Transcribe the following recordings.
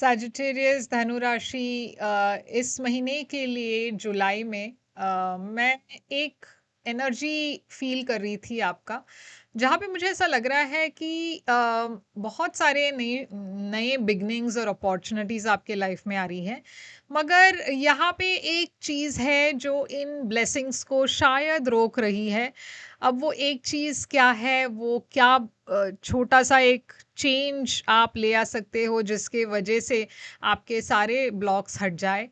Sagittarius धनु राशि इस महीने के लिए जुलाई में मैं एक एनर्जी फील कर रही थी आपका, जहाँ पे मुझे ऐसा लग रहा है कि बहुत सारे नए नए बिगनिंग्स और अपॉर्चुनिटीज आपके लाइफ में आ रही हैं। मगर यहाँ पे एक चीज़ है जो इन ब्लेसिंग्स को शायद रोक रही है। अब वो एक चीज़ क्या है, वो क्या छोटा सा एक चेंज आप ले आ सकते हो जिसके वजह से आपके सारे ब्लॉक्स हट जाए।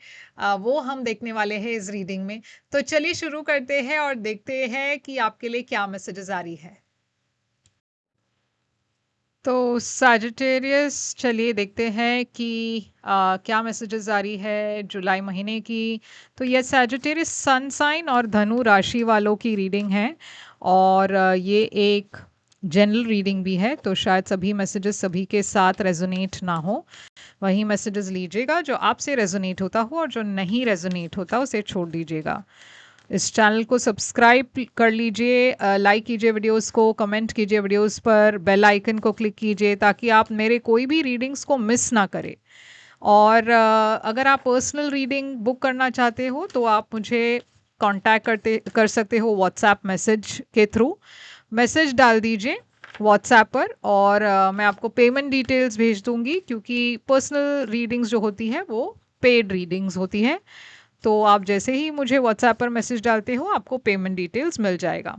वो हम देखने वाले हैं इस रीडिंग में। तो चलिए शुरू करते हैं और देखते हैं कि आपके लिए क्या मैसेजेस आ रही है। तो सैजिटेरियस, चलिए देखते हैं कि क्या मैसेजेस आ रही है जुलाई महीने की। तो ये सैजिटेरियस सन साइन और धनु राशि वालों की रीडिंग है। और ये एक जनरल रीडिंग भी है, तो शायद सभी मैसेजेस सभी के साथ रेजोनेट ना हो। वही मैसेजेस लीजिएगा जो आपसे रेजोनेट होता हो, और जो नहीं रेजोनेट होता उसे छोड़ दीजिएगा। इस चैनल को सब्सक्राइब कर लीजिए, लाइक कीजिए वीडियोस को, कमेंट कीजिए वीडियोस पर, बेल आइकन को क्लिक कीजिए ताकि आप मेरे कोई भी रीडिंग्स को मिस ना करें। और अगर आप पर्सनल रीडिंग बुक करना चाहते हो तो आप मुझे कांटेक्ट कर सकते हो व्हाट्सएप मैसेज के थ्रू। मैसेज डाल दीजिए व्हाट्सएप पर, और मैं आपको पेमेंट डिटेल्स भेज दूंगी, क्योंकि पर्सनल रीडिंग्स जो होती हैं वो पेड रीडिंग्स होती हैं। तो आप जैसे ही मुझे व्हाट्सएप पर मैसेज डालते हो आपको पेमेंट डिटेल्स मिल जाएगा।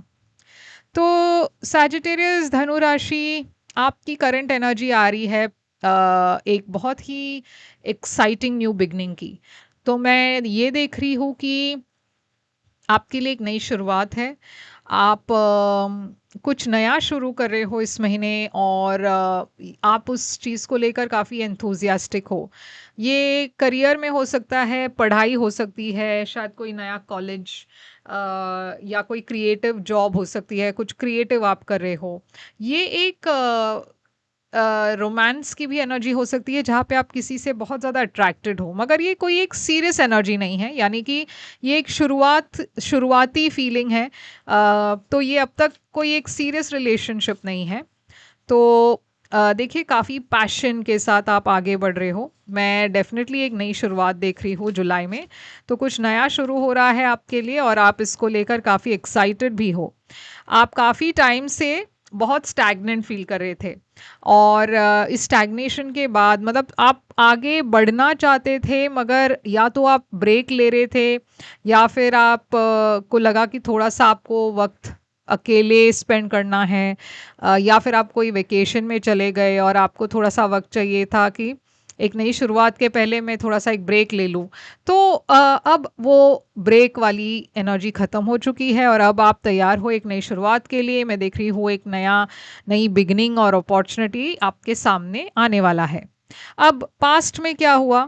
तो सैजिटेरियस धनु राशि, आपकी करंट एनर्जी आ रही है एक बहुत ही एक्साइटिंग न्यू बिगनिंग की। तो मैं ये देख रही हूँ कि आपके लिए एक नई शुरुआत है। आप कुछ नया शुरू कर रहे हो इस महीने, और आप उस चीज़ को लेकर काफ़ी एंथुजियास्टिक हो। ये करियर में हो सकता है, पढ़ाई हो सकती है, शायद कोई नया कॉलेज या कोई क्रिएटिव जॉब हो सकती है, कुछ क्रिएटिव आप कर रहे हो। ये एक रोमांस की भी एनर्जी हो सकती है जहाँ पे आप किसी से बहुत ज़्यादा अट्रैक्टेड हो, मगर ये कोई एक सीरियस एनर्जी नहीं है, यानी कि ये एक शुरुआती फीलिंग है। तो ये अब तक कोई एक सीरियस रिलेशनशिप नहीं है। तो देखिए, काफ़ी पैशन के साथ आप आगे बढ़ रहे हो। मैं डेफिनेटली एक नई शुरुआत देख रही हूँ जुलाई में। तो कुछ नया शुरू हो रहा है आपके लिए, और आप इसको लेकर काफ़ी एक्साइटेड भी हो। आप काफ़ी टाइम से बहुत स्टैग्नेंट फील कर रहे थे, और इस स्टैग्नेशन के बाद मतलब आप आगे बढ़ना चाहते थे, मगर या तो आप ब्रेक ले रहे थे, या फिर आप को लगा कि थोड़ा सा आपको वक्त अकेले स्पेंड करना है, या फिर आप कोई वेकेशन में चले गए और आपको थोड़ा सा वक्त चाहिए था कि एक नई शुरुआत के पहले मैं थोड़ा सा एक ब्रेक ले लूँ। तो अब वो ब्रेक वाली एनर्जी ख़त्म हो चुकी है, और अब आप तैयार हो एक नई शुरुआत के लिए। मैं देख रही हूँ एक नई बिगनिंग और अपॉर्चुनिटी आपके सामने आने वाला है। अब पास्ट में क्या हुआ?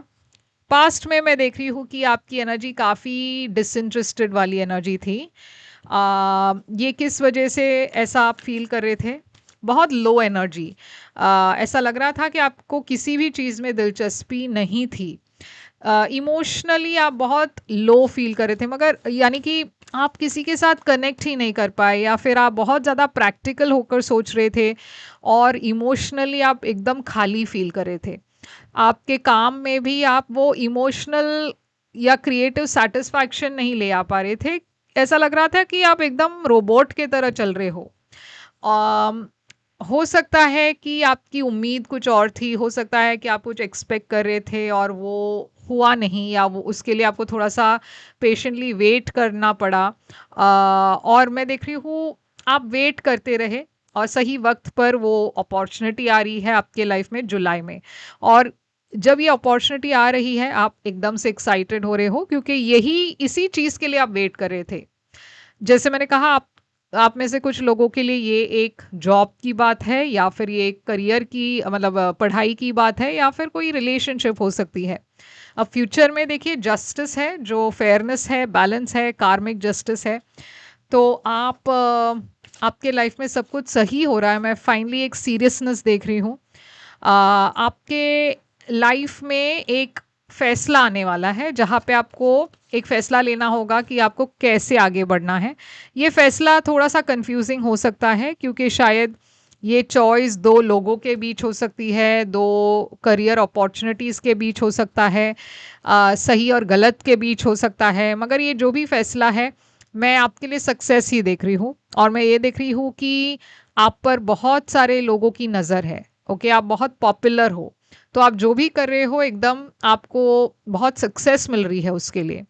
पास्ट में मैं देख रही हूँ कि आपकी एनर्जी काफ़ी डिसइंटरेस्टेड वाली एनर्जी थी। ये किस वजह से ऐसा आप फील कर रहे थे? बहुत लो एनर्जी। ऐसा लग रहा था कि आपको किसी भी चीज़ में दिलचस्पी नहीं थी। इमोशनली आप बहुत लो फील कर रहे थे, मगर यानी कि आप किसी के साथ कनेक्ट ही नहीं कर पाए, या फिर आप बहुत ज़्यादा प्रैक्टिकल होकर सोच रहे थे, और इमोशनली आप एकदम खाली फील कर रहे थे। आपके काम में भी आप वो इमोशनल या क्रिएटिव सेटिस्फैक्शन नहीं ले आ पा रहे थे। ऐसा लग रहा था कि आप एकदम रोबोट के तरह चल रहे हो। अम, हो सकता है कि आपकी उम्मीद कुछ और थी, हो सकता है कि आप कुछ एक्सपेक्ट कर रहे थे और वो हुआ नहीं, या वो उसके लिए आपको थोड़ा सा पेशेंटली वेट करना पड़ा। और मैं देख रही हूँ आप वेट करते रहे, और सही वक्त पर वो अपॉर्चुनिटी आ रही है आपके लाइफ में जुलाई में। और जब ये अपॉर्चुनिटी आ रही है आप एकदम से एक्साइटेड हो रहे हो, क्योंकि यही इसी चीज़ के लिए आप वेट कर रहे थे। जैसे मैंने कहा, आप में से कुछ लोगों के लिए ये एक जॉब की बात है, या फिर ये एक करियर की मतलब पढ़ाई की बात है, या फिर कोई रिलेशनशिप हो सकती है। अब फ्यूचर में देखिए, जस्टिस है, जो फेयरनेस है, बैलेंस है, कार्मिक जस्टिस है। तो आपके लाइफ में सब कुछ सही हो रहा है। मैं फाइनली एक सीरियसनेस देख रही हूँ। आपके लाइफ में एक फैसला आने वाला है, जहाँ पे आपको एक फैसला लेना होगा कि आपको कैसे आगे बढ़ना है। ये फैसला थोड़ा सा कंफ्यूजिंग हो सकता है, क्योंकि शायद ये चॉइस दो लोगों के बीच हो सकती है, दो करियर अपॉर्चुनिटीज़ के बीच हो सकता है, सही और गलत के बीच हो सकता है, मगर ये जो भी फैसला है मैं आपके लिए सक्सेस ही देख रही हूँ। और मैं ये देख रही हूँ कि आप पर बहुत सारे लोगों की नज़र है। ओके, आप बहुत पॉपुलर हो, तो आप जो भी कर रहे हो एकदम आपको बहुत सक्सेस मिल रही है उसके लिए।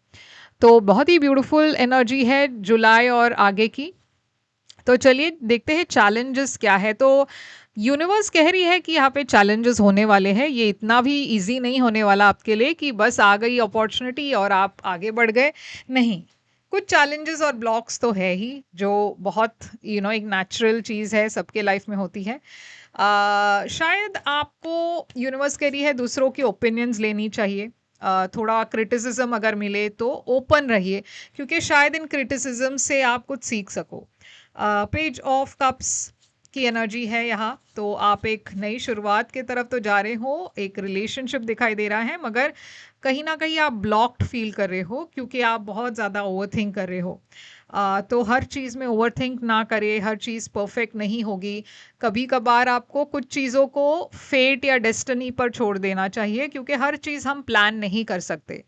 तो बहुत ही ब्यूटीफुल एनर्जी है जुलाई और आगे की। तो चलिए देखते हैं चैलेंजेस क्या है। तो यूनिवर्स कह रही है कि यहाँ पे चैलेंजेस होने वाले हैं, ये इतना भी इजी नहीं होने वाला आपके लिए कि बस आ गई अपॉर्चुनिटी और आप आगे बढ़ गए। नहीं, कुछ चैलेंजेस और ब्लॉक्स तो है ही, जो बहुत एक नेचुरल चीज़ है, सबके लाइफ में होती है। शायद आपको यूनिवर्स कह रही है दूसरों की ओपिनियंस लेनी चाहिए। थोड़ा क्रिटिसिज्म अगर मिले तो ओपन रहिए, क्योंकि शायद इन क्रिटिसिज्म से आप कुछ सीख सको। पेज ऑफ कप्स की एनर्जी है यहाँ, तो आप एक नई शुरुआत की तरफ तो जा रहे हो, एक रिलेशनशिप दिखाई दे रहा है, मगर कहीं ना कहीं आप ब्लॉक्ड फील कर रहे हो क्योंकि आप बहुत ज़्यादा ओवरथिंक कर रहे हो। तो हर चीज़ में ओवरथिंक ना करें, हर चीज़ परफेक्ट नहीं होगी। कभी कभार आपको कुछ चीज़ों को फेट या डेस्टिनी पर छोड़ देना चाहिए, क्योंकि हर चीज़ हम प्लान नहीं कर सकते।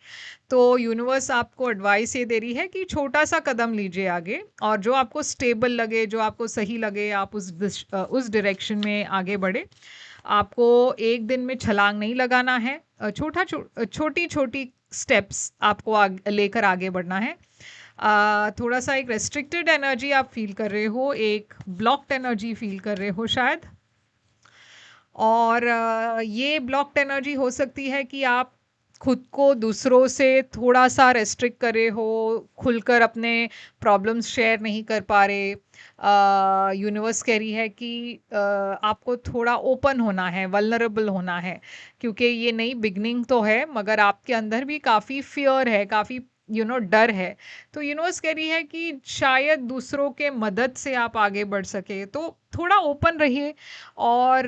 तो यूनिवर्स आपको एडवाइस ये दे रही है कि छोटा सा कदम लीजिए आगे, और जो आपको स्टेबल लगे, जो आपको सही लगे, आप उस डायरेक्शन में आगे बढ़े। आपको एक दिन में छलांग नहीं लगाना है, छोटी छोटी स्टेप्स आपको लेकर आगे बढ़ना है। थोड़ा सा एक रेस्ट्रिक्टेड एनर्जी आप फील कर रहे हो, एक ब्लॉक्ड एनर्जी फील कर रहे हो शायद। और ये ब्लॉक्ड एनर्जी हो सकती है कि आप खुद को दूसरों से थोड़ा सा रेस्ट्रिक्ट करे हो, खुलकर अपने प्रॉब्लम्स शेयर नहीं कर पा रहे। यूनिवर्स कह रही है कि आपको थोड़ा ओपन होना है, वल्नरेबल होना है, क्योंकि ये नई बिगनिंग तो है, मगर आपके अंदर भी काफ़ी फियर है, काफ़ी डर है। तो यूनिवर्स कह रही है कि शायद दूसरों के मदद से आप आगे बढ़ सके, तो थोड़ा ओपन रहिए और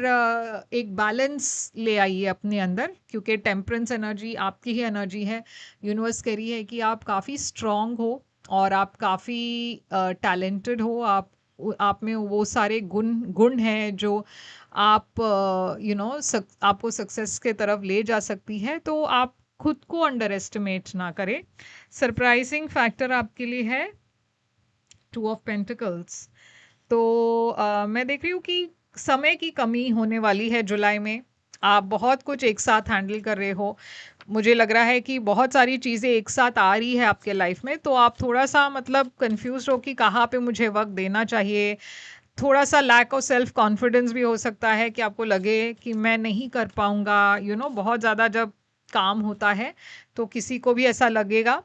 एक बैलेंस ले आइए अपने अंदर, क्योंकि टेम्परेंस एनर्जी आपकी ही एनर्जी है। यूनिवर्स कह रही है कि आप काफ़ी स्ट्रांग हो और आप काफ़ी टैलेंटेड हो, आप में वो सारे गुण गुण हैं जो आप आपको सक्सेस के तरफ ले जा सकती है। तो आप खुद को अंडर एस्टिमेट ना करें। सरप्राइजिंग फैक्टर आपके लिए है 2 ऑफ पेंटिकल्स। तो मैं देख रही हूँ कि समय की कमी होने वाली है जुलाई में। आप बहुत कुछ एक साथ हैंडल कर रहे हो, मुझे लग रहा है कि बहुत सारी चीज़ें एक साथ आ रही है आपके लाइफ में, तो आप थोड़ा सा मतलब कंफ्यूज हो कि कहाँ पे मुझे वक्त देना चाहिए। थोड़ा सा लैक ऑफ सेल्फ कॉन्फिडेंस भी हो सकता है कि आपको लगे कि मैं नहीं कर पाऊंगा। बहुत ज़्यादा जब काम होता है तो किसी को भी ऐसा लगेगा।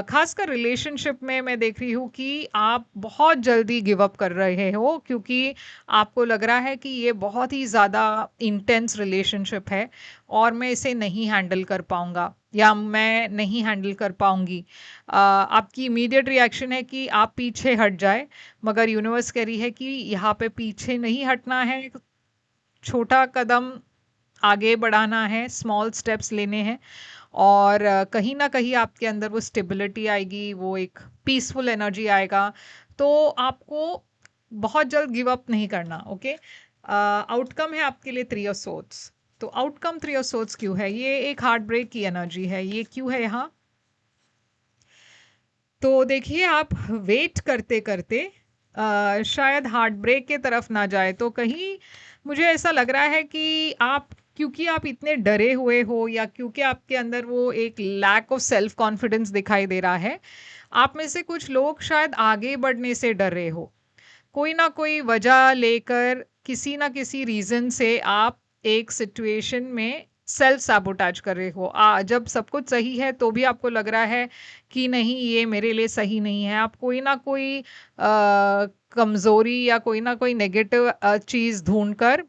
खासकर रिलेशनशिप में मैं देख रही हूँ कि आप बहुत जल्दी गिव अप कर रहे हो, क्योंकि आपको लग रहा है कि ये बहुत ही ज़्यादा इंटेंस रिलेशनशिप है और मैं इसे नहीं हैंडल कर पाऊंगा या मैं नहीं हैंडल कर पाऊंगी। आपकी इमीडिएट रिएक्शन है कि आप पीछे हट जाए, मगर यूनिवर्स कह रही है कि यहाँ पे पीछे नहीं हटना है, छोटा कदम आगे बढ़ाना है, स्मॉल स्टेप्स लेने हैं। और कहीं ना कहीं आपके अंदर वो स्टेबिलिटी आएगी, वो एक पीसफुल एनर्जी आएगा। तो आपको बहुत जल्द गिव अप नहीं करना। ओके, आउटकम है आपके लिए 3 ऑफ सोर्ड्स। तो आउटकम 3 ऑफ सोर्ड्स क्यों है? ये एक हार्ट ब्रेक की एनर्जी है, ये क्यों है यहाँ? तो देखिए, आप वेट करते करते शायद हार्ट ब्रेक के तरफ ना जाए, तो कहीं मुझे ऐसा लग रहा है कि आप, क्योंकि आप इतने डरे हुए हो या क्योंकि आपके अंदर वो एक लैक ऑफ सेल्फ कॉन्फिडेंस दिखाई दे रहा है, आप में से कुछ लोग शायद आगे बढ़ने से डर रहे हो। कोई ना कोई वजह लेकर, किसी ना किसी रीज़न से आप एक सिचुएशन में सेल्फ सैबोटाज कर रहे हो। जब सब कुछ सही है तो भी आपको लग रहा है कि नहीं, ये मेरे लिए सही नहीं है। आप कोई ना कोई कमज़ोरी या कोई ना कोई नेगेटिव चीज़ ढूंढकर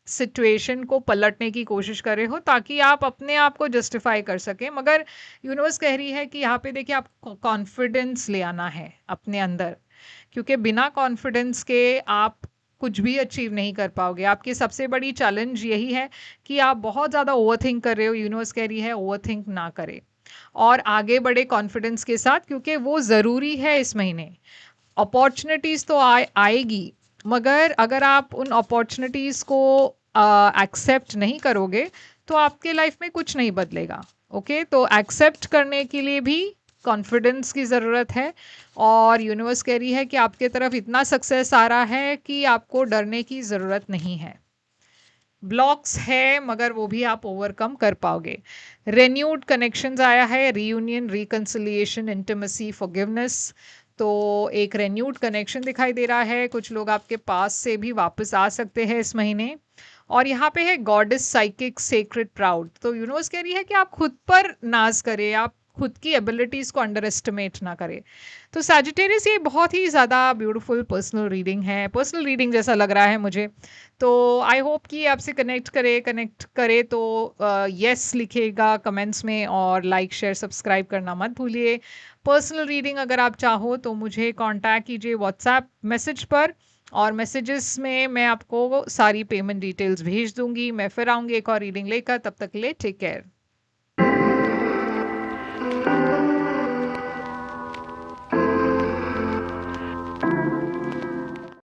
सिचुएशन को पलटने की कोशिश कर रहे हो, ताकि आप अपने आप को जस्टिफाई कर सकें। मगर यूनिवर्स कह रही है कि यहाँ पे देखिए, आप कॉन्फिडेंस ले आना है अपने अंदर, क्योंकि बिना कॉन्फिडेंस के आप कुछ भी अचीव नहीं कर पाओगे। आपकी सबसे बड़ी चैलेंज यही है कि आप बहुत ज़्यादा ओवरथिंक कर रहे हो। यूनिवर्स कह रही है ओवरथिंक ना करें और आगे बढ़े कॉन्फिडेंस के साथ, क्योंकि वो ज़रूरी है। इस महीने अपॉर्चुनिटीज़ तो आएगी, मगर अगर आप उन अपॉर्चुनिटीज़ को एक्सेप्ट नहीं करोगे तो आपके लाइफ में कुछ नहीं बदलेगा। ओके, तो एक्सेप्ट करने के लिए भी कॉन्फिडेंस की ज़रूरत है, और यूनिवर्स कह रही है कि आपके तरफ इतना सक्सेस आ रहा है कि आपको डरने की ज़रूरत नहीं है। ब्लॉक्स है मगर वो भी आप ओवरकम कर पाओगे। रेन्यूड कनेक्शंस आया है, रीयूनियन, रिकंसिलिएशन, इंटिमेसी, फॉरगिवनेस। तो एक रेन्यूड कनेक्शन दिखाई दे रहा है, कुछ लोग आपके पास से भी वापस आ सकते हैं इस महीने। और यहाँ पे है गॉडेस साइकिक सेक्रेट प्राउड। तो यूनिवर्स कह रही है कि आप खुद पर नाज करें, आप खुद की एबिलिटीज़ को अंडर एस्टिमेट ना करें। तो सैजिटेरियस ये बहुत ही ज़्यादा ब्यूटीफुल पर्सनल रीडिंग है, पर्सनल रीडिंग जैसा लग रहा है मुझे। तो आई होप कि आपसे कनेक्ट करे तो यस लिखिएगा कमेंट्स में, और लाइक शेयर सब्सक्राइब करना मत भूलिए। पर्सनल रीडिंग अगर आप चाहो तो मुझे कांटेक्ट कीजिए व्हाट्सएप मैसेज पर, और मैसेजेस में मैं आपको सारी पेमेंट डिटेल्स भेज दूंगी। मैं फिर आऊँगी एक और रीडिंग लेकर, तब तक के लिए टेक केयर।